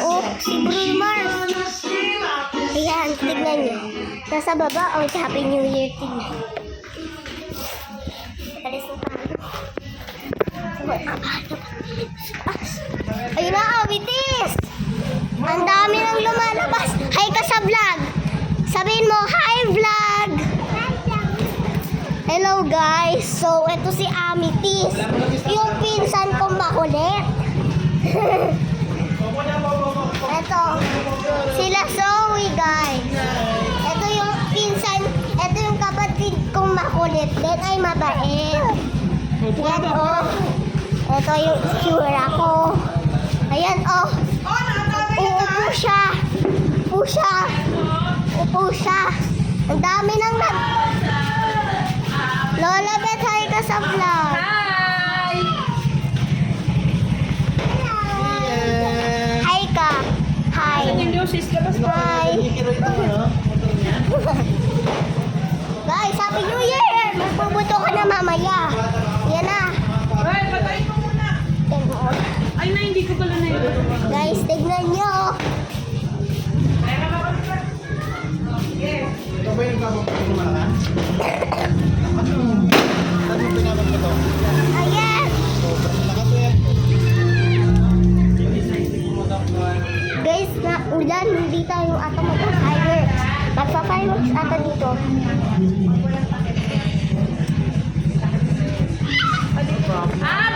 Oh, si Bruno Mars. Ayan, tignan nyo. Nasa baba, oh, Happy New Year to you. Alis na tayo. Ayun na, Awitis! Ang dami nang lumalabas. Hi ka sa vlog. Sabihin mo, hi vlog! Hello guys. So, ito si Amitis. Yung pinsan kong makulit. Ito. Sila Zoe guys. Ito yung pinsan. Ito yung kapatid kong makulit. Then ay mabait. Yan oh. Ito yung itsura ko. Ayan oh. Uupo siya. Upo siya. Upo siya. Ang dami nang Lola Beth, hi ka sa vlog. Hi! Hi ka. Hi. Hi. Guys, Happy New Year! Magpubuto ka na mamaya. Yan na. Ay, patayin mo muna. Ay, na, hindi ko pala na yun. Guys, tignan nyo. Ito ba yung kapapagod mo malakan? Ano yung pinapag ito? Ayan. Sobrang lakas eh. Guys, na ulan, hindi tayo ata mag-fireworks. Magpa-fireworks ata dito. Ah,